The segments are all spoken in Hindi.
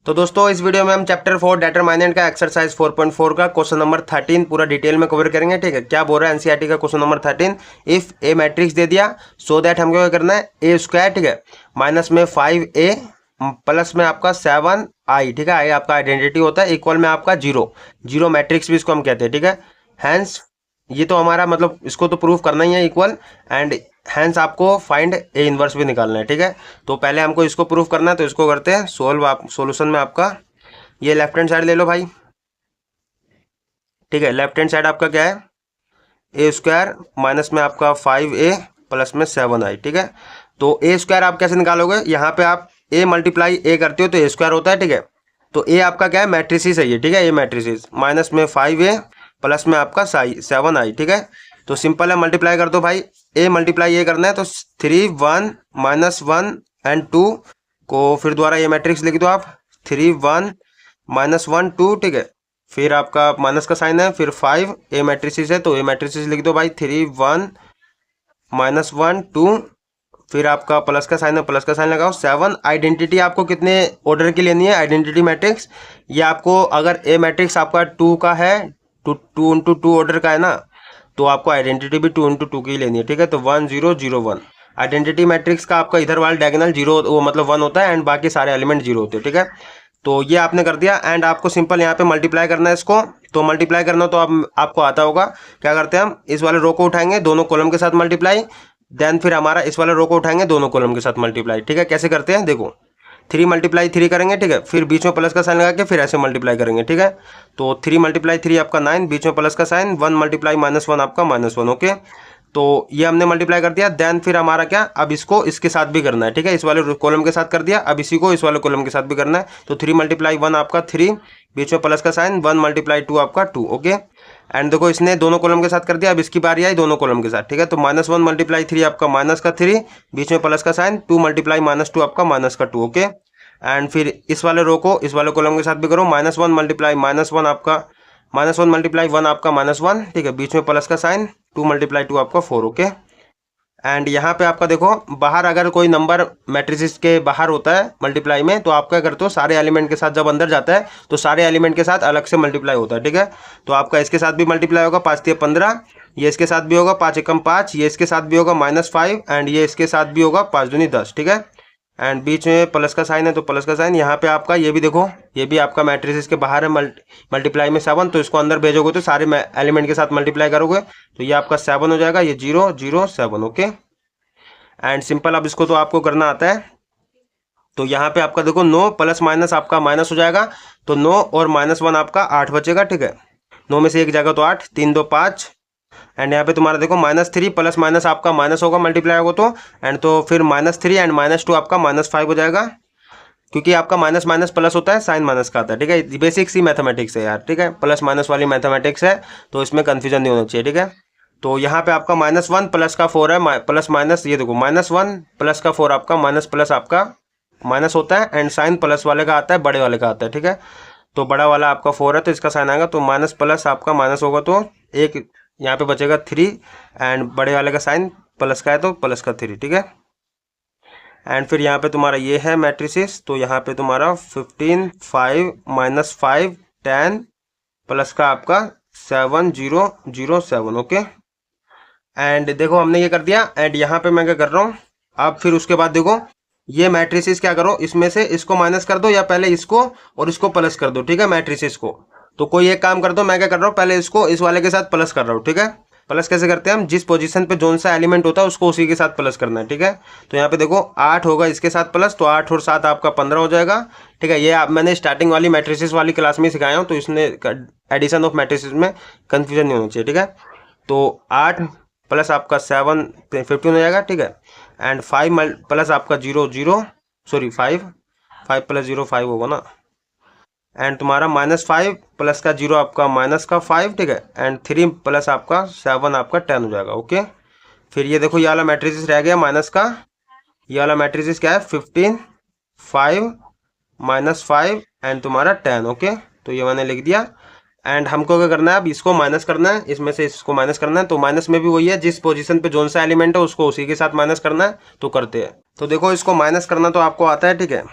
तो दोस्तों इस वीडियो में हम चैप्टर 4 डिटरमिनेंट का एक्सरसाइज 4.4 का क्वेश्चन नंबर 13 पूरा डिटेल में कवर करेंगे। ठीक है, क्या बोल रहा है एनसीईआरटी का question number 13। If a matrix दे दिया सो दैट हमको क्या करना है, ए स्क्वायर, ठीक है, माइनस में 5a प्लस में आपका 7i, ठीक है, आई आपका आइडेंटिटी होता है, इक्वल में आपका जीरो, जीरो मैट्रिक्स भी इसको हम कहते हैं। ठीक है, हैंस ये तो हमारा मतलब इसको तो प्रूफ करना ही है इक्वल, एंड हैंस आपको फाइंड ए इनवर्स भी निकालना है। ठीक है, तो पहले हमको इसको प्रूफ करना है, तो इसको करते हैं सोल्व। आप सोल्यूशन में आपका ये लेफ्ट हैंड साइड ले लो भाई। ठीक है, लेफ्ट हैंड साइड आपका क्या है, ए स्क्वायर माइनस में आपका 5a प्लस में 7i। ठीक है, तो ए स्क्वायर आप कैसे निकालोगे, यहाँ पे आप ए मल्टीप्लाई ए करते हो तो ए स्क्वायर होता है। ठीक है, तो ए आपका क्या है, मैट्रिसिस है ये। ठीक है, ए मैट्रिसिस माइनस में 5a प्लस में आपका 7i। ठीक है, तो सिंपल है, मल्टीप्लाई कर दो भाई, ए मल्टीप्लाई ए करना है तो 3 1 माइनस 1 एंड 2 को फिर दोबारा ये मैट्रिक्स लिख दो आप, 3 1 माइनस 1 2। ठीक है, फिर आपका माइनस का साइन है, फिर 5 ए मैट्रिसिस है तो ए मैट्रिसिस लिख दो भाई, 3 1 माइनस 1 2, फिर आपका प्लस का साइन है, प्लस का साइन लगाओ, 7। आइडेंटिटी आपको कितने ऑर्डर की लेनी है, आइडेंटिटी मैट्रिक्स, ये आपको अगर ए मैट्रिक्स आपका 2 का है, 2 इंटू 2 ऑर्डर का है ना, तो आपको आइडेंटिटी भी 2 इंटू 2 की लेनी है। ठीक है, तो 1 0 0 1 आइडेंटिटी मैट्रिक्स का आपका इधर वाला डायगोनल जीरो, वो मतलब 1 होता है, एंड बाकी सारे एलिमेंट जीरो होते हैं। ठीक है, तो ये आपने कर दिया, एंड आपको सिंपल यहाँ पे मल्टीप्लाई करना है इसको। तो मल्टीप्लाई करना तो आपको आता होगा, क्या करते हैं हम, इस वाले रो को उठाएंगे दोनों कॉलम के साथ मल्टीप्लाई, देन फिर हमारा इस वाले रो को उठाएंगे दोनों कॉलम के साथ मल्टीप्लाई। ठीक है, कैसे करते हैं देखो, 3 मल्टीप्लाई 3 करेंगे। ठीक है, फिर बीच में प्लस का साइन लगा के फिर ऐसे मल्टीप्लाई करेंगे। ठीक है, तो 3 मल्टीप्लाई 3 आपका 9, बीच में प्लस का साइन, 1 मल्टीप्लाई -1 आपका -1। ओके, तो ये हमने मल्टीप्लाई कर दिया, देन फिर हमारा क्या, अब इसको इसके साथ भी करना है। ठीक है, इस वाले कॉलम के साथ कर दिया, अब इसी को इस वाले कॉलम के साथ भी करना है। तो 3 मल्टीप्लाई 1 आपका 3, बीच में प्लस का साइन, 1 मल्टीप्लाई 2 आपका 2। ओके, एंड देखो इसने दोनों कॉलम के साथ कर दिया, अब इसकी बारी आई दोनों कॉलम के साथ। ठीक है, तो -1 मल्टीप्लाई 3 आपका माइनस का 3, बीच में प्लस का साइन, 2 मल्टीप्लाई -2 आपका माइनस का 2। ओके, एंड फिर इस वाले रो को इस वाले कॉलम के साथ भी करो, -1 मल्टीप्लाई -1 आपका -1 मल्टीप्लाई 1 आपका -1। ठीक है, बीच में प्लस का साइन, 2 मल्टीप्लाई 2 आपका 4। ओके, एंड यहाँ पे आपका देखो बाहर अगर कोई नंबर मैट्रिसेस के बाहर होता है मल्टीप्लाई में, तो आप क्या करते हो, सारे एलिमेंट के साथ जब अंदर जाता है तो सारे एलिमेंट के साथ अलग से मल्टीप्लाई होता है। ठीक है, तो आपका इसके साथ भी मल्टीप्लाई होगा, 5 3 15, ये इसके साथ भी होगा 5 एकम 5, ये इसके साथ भी होगा -5, एंड ये इसके साथ भी होगा 5 दूनी 10। ठीक है, एंड बीच में प्लस का साइन है तो प्लस का साइन, यहाँ पे आपका ये भी देखो, ये भी आपका मैट्रिसेस के बाहर है, मल्टीप्लाई में 7, तो इसको अंदर भेजोगे तो सारे एलिमेंट के साथ मल्टीप्लाई करोगे तो ये आपका 7 हो जाएगा, ये 0 0 7। ओके, एंड सिंपल अब इसको तो आपको करना आता है। तो यहाँ पे आपका देखो 9 प्लस माइनस आपका माइनस हो जाएगा, तो 9 और -1 आपका 8 बचेगा। ठीक है, 9 में से एक जाएगा तो 8, 3 2 5, एंड यहाँ पे तुम्हारा देखो -3 प्लस माइनस आपका माइनस होगा, मल्टीप्लाई होगा तो, एंड तो फिर -3 एंड -2 आपका -5 हो जाएगा, क्योंकि आपका माइनस माइनस प्लस होता है, साइन माइनस का आता है। ठीक है, बेसिक सी मैथमेटिक्स है यार। ठीक है, प्लस माइनस वाली मैथमेटिक्स है, तो इसमें कन्फ्यूजन नहीं होना चाहिए। ठीक है, तो यहाँ पे आपका -1 प्लस का 4 है, प्लस माइनस, ये देखो -1 प्लस का 4 आपका माइनस प्लस आपका माइनस होता है, एंड साइन प्लस वाले का आता है, बड़े वाले का आता है। ठीक है, तो बड़ा वाला आपका 4 है तो इसका साइन आएगा, तो माइनस प्लस आपका माइनस होगा तो एक यहाँ पे बचेगा 3, एंड बड़े वाले का साइन प्लस का है तो प्लस का 3। ठीक है, एंड फिर यहाँ पे तुम्हारा ये है मैट्रिसेस, तो यहाँ पे तुम्हारा 15 5 -5 10 प्लस का आपका 7 0 0 7। ओके, एंड देखो हमने ये कर दिया, एंड यहाँ पे मैं क्या कर रहा हूँ, अब फिर उसके बाद देखो ये मैट्रिसेस क्या करो, इसमें से इसको माइनस कर दो, या पहले इसको और इसको प्लस कर दो। ठीक है, मैट्रिसेस को, तो कोई एक काम कर दो, मैं क्या कर रहा हूँ, पहले इसको इस वाले के साथ प्लस कर रहा हूँ। ठीक है, प्लस कैसे करते हैं हम, जिस पोजीशन पे जोन सा एलिमेंट होता है उसको उसी के साथ प्लस करना है। ठीक है, तो यहाँ पे देखो 8 होगा इसके साथ प्लस, तो 8 और 7 आपका 15 हो जाएगा। ठीक है, ये आप मैंने स्टार्टिंग वाली मैट्रिसेस वाली क्लास में सिखाया हूँ, तो इसने एडिशन ऑफ मैट्रिसेस में कन्फ्यूजन नहीं होनी चाहिए। ठीक है, तो 8 प्लस आपका 7 15 हो जाएगा। ठीक है, एंड 5 प्लस आपका 0 0, सॉरी 5 प्लस 0 5 होगा ना, एंड तुम्हारा -5 प्लस का 0 आपका माइनस का 5। ठीक है, एंड 3 प्लस आपका 7 आपका 10 हो जाएगा। ओके, फिर ये देखो ये वाला मैट्रिसेस रह गया माइनस का, ये वाला मैट्रिसेस क्या है, 15 5 -5 एंड तुम्हारा 10। ओके, तो ये मैंने लिख दिया, एंड हमको क्या करना है, अब इसको माइनस करना है, इसमें से इसको माइनस करना है, तो माइनस में भी वही है, जिस पोजीशन पे जोन सा एलिमेंट है उसको उसी के साथ माइनस करना है, तो करते हैं। तो देखो इसको माइनस करना तो आपको आता है। ठीक है,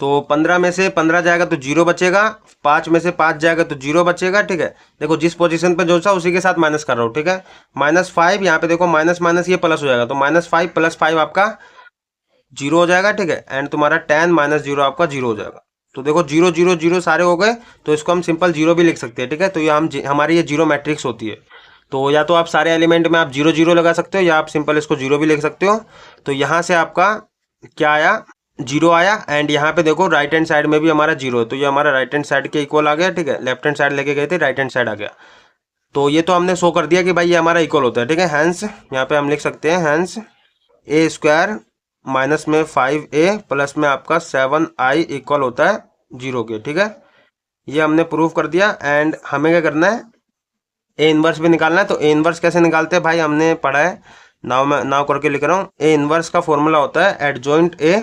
तो 15 में से 15 जाएगा तो 0 बचेगा, 5 में से 5 जाएगा तो 0 बचेगा, ठीक है। देखो जिस पोजीशन पे जो था उसी के साथ माइनस कर रहा हूँ, ठीक है। -5 यहाँ पे देखो माइनस माइनस ये प्लस हो जाएगा, तो -5 + 5 आपका 0 हो जाएगा, ठीक है। एंड तुम्हारा 10 - 0 आपका 0 हो जाएगा। तो देखो 0 0 0 सारे हो गए, तो इसको हम सिंपल 0 भी लिख सकते हैं, ठीक है। तो ये हमारी ये 0 मैट्रिक्स होती है। तो या तो आप सारे एलिमेंट में आप 0 0 लगा सकते हो, या आप सिंपल इसको 0 भी लिख सकते हो। तो यहाँ से आपका क्या आया, 0 आया। एंड यहाँ पे देखो राइट हैंड साइड में भी हमारा 0 है, तो ये हमारा राइट हैंड साइड के इक्वल आ गया, ठीक है। लेफ्ट हैंड साइड लेके गए थे, राइट हैंड साइड आ गया। तो ये तो हमने शो कर दिया कि भाई ये हमारा इक्वल होता है, ठीक है। हैंस यहाँ पे हम लिख सकते हैं हैंस a² माइनस में 5a प्लस में आपका 7i इक्वल होता है 0 के, ठीक है। ये हमने प्रूव कर दिया। एंड हमें क्या करना है, ए इनवर्स भी निकालना है। तो ए इनवर्स कैसे निकालते हैं भाई, हमने पढ़ा है, नाव करके लिख रहा हूँ। ए इनवर्स का फॉर्मूला होता है एडजॉइंट ए,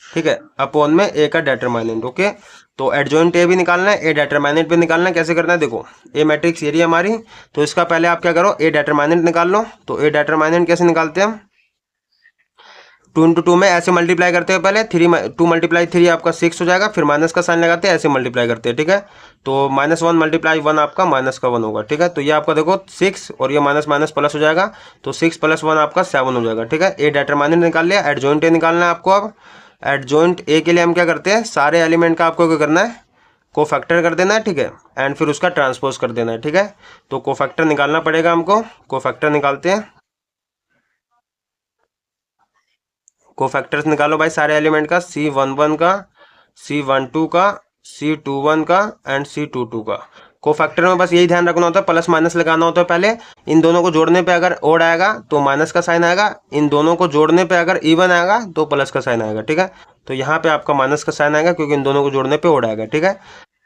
ठीक है, अपॉन में ए का डेटरमाइनेंट, ओके। तो एडजॉइंट ए भी निकालना है, ए डेटरमाइनेंट भी निकालना है। कैसे करना है, देखो ए मैट्रिक्स ये रही हमारी, तो इसका पहले आप क्या करो, ए डेटरमाइनेंट निकाल लो। तो ए डेटरमाइनेंट कैसे निकालते हैं हम, 2 × 2 में ऐसे मल्टीप्लाई करते हैं पहले, 2 × 3 आपका 6 हो जाएगा, फिर माइनस का साइन लगाते हैं, ऐसे मल्टीप्लाई करते हैं, ठीक है। तो -1 × 1 आपका माइनस का 1 होगा, ठीक है। तो ये आपका देखो 6 और ये माइनस माइनस प्लस हो जाएगा, तो 6 + 1 आपका 7 हो जाएगा, ठीक है। ए डेटरमाइनेंट निकाल लिया। एडजॉइंट ए निकालना है आपको। अब एडजॉइंट ए के लिए हम क्या करते हैं, सारे एलिमेंट का आपको क्या करना है, कोफैक्टर कर देना है, ठीक है। एंड फिर उसका ट्रांसपोज कर देना है, ठीक है। तो कोफैक्टर निकालना पड़ेगा हमको। कोफैक्टर निकालते हैं, कोफैक्टर्स निकालो भाई सारे एलिमेंट का, C11 का, C12 का, C21 का एंड C22 का। कोफैक्टर में बस यही ध्यान रखना होता है, प्लस माइनस लगाना होता है पहले। इन दोनों को जोड़ने पे अगर ओड आएगा तो माइनस का साइन आएगा, इन दोनों को जोड़ने पे अगर इवन आएगा तो प्लस का साइन आएगा, ठीक है। तो यहाँ पे आपका माइनस का साइन आएगा क्योंकि इन दोनों को जोड़ने पे ओड आएगा, ठीक है।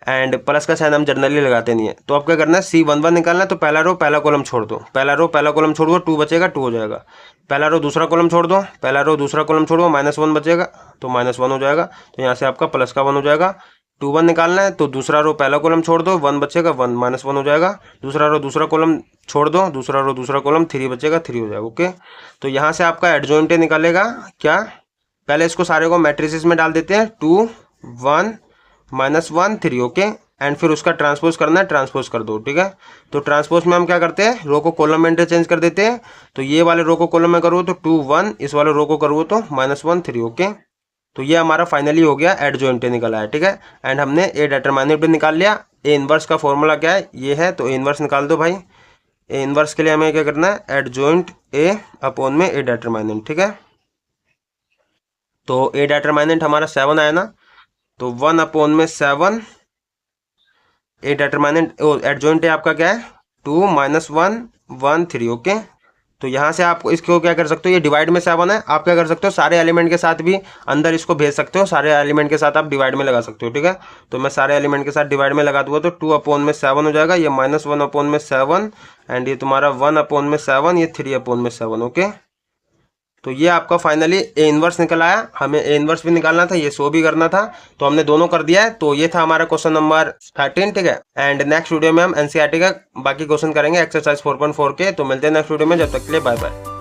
एंड प्लस का साइन हम जनरली लगाते नहीं है। तो अब क्या करना है, C11 निकालना है। तो पहला रो पहला कॉलम छोड़ दो, पहला रो पहला कॉलम छोड़ दो, 2 बचेगा, 2 हो जाएगा। पहला रो दूसरा कॉलम छोड़ दो, पहला रो दूसरा कॉलम छोड़ दो, -1 बचेगा, तो -1 हो जाएगा। तो यहाँ से आपका प्लस का 1 हो जाएगा। 2 1 निकालना है, तो दूसरा रो पहला कॉलम छोड़ दो, 1 बचेगा, 1 -1 हो जाएगा। दूसरा रो दूसरा कॉलम छोड़ दो, दूसरा रो दूसरा कॉलम, 3 बचेगा, 3 हो जाएगा, ओके। तो यहाँ से आपका एडजॉइंट निकालेगा क्या, पहले इसको सारे को मैट्रिसेस में डाल देते हैं, 2 1 -1 3, ओके। एंड फिर उसका ट्रांसपोज करना है, ट्रांसपोज कर दो, ठीक है। तो ट्रांसपोज में हम क्या करते हैं, रो को कॉलम में इंटरचेंज कर देते हैं। तो ये वाले रो को कॉलम में करो तो 2 1, इस वाले रो को करो तो -1 3, ओके। तो ये हमारा फाइनली हो गया, एडजॉइंट निकला है, ठीक है। एंड हमने ए डेटरमाइनेंट भी निकाल लिया। ए इनवर्स का फॉर्मूला क्या है, ये है, तो ए इनवर्स निकाल दो भाई। ए इनवर्स के लिए हमें क्या करना है, एडजॉइंट ए अपॉन में ए डेटरमाइनेंट, ठीक है। तो ए डेटरमाइनेंट हमारा 7 आया ना, तो 1/7 ए डेटरमाइनेंट एडजॉइंट है आपका क्या है, 2 -1 1 3, ओके। तो यहाँ से आप इसको क्या कर सकते हो, ये डिवाइड में 7 है, आप क्या कर सकते हो, सारे एलिमेंट के साथ भी अंदर इसको भेज सकते हो, सारे एलिमेंट के साथ आप डिवाइड में लगा सकते हो, ठीक है। तो मैं सारे एलिमेंट के साथ डिवाइड में लगा दूंगा, तो 2/7 हो जाएगा, ये -1/7 एंड ये तुम्हारा 1/7, ये 3/7, ओके। तो ये आपका फाइनली ए इनवर्स निकल आया। हमें ए इनवर्स भी निकालना था, ये शो भी करना था, तो हमने दोनों कर दिया है। तो ये था हमारा क्वेश्चन नंबर 13, ठीक है। एंड नेक्स्ट वीडियो में हम एनसीईआरटी का बाकी क्वेश्चन करेंगे, एक्सरसाइज 4.4 के। तो मिलते हैं नेक्स्ट वीडियो में, जब तक के लिए बाय बाय।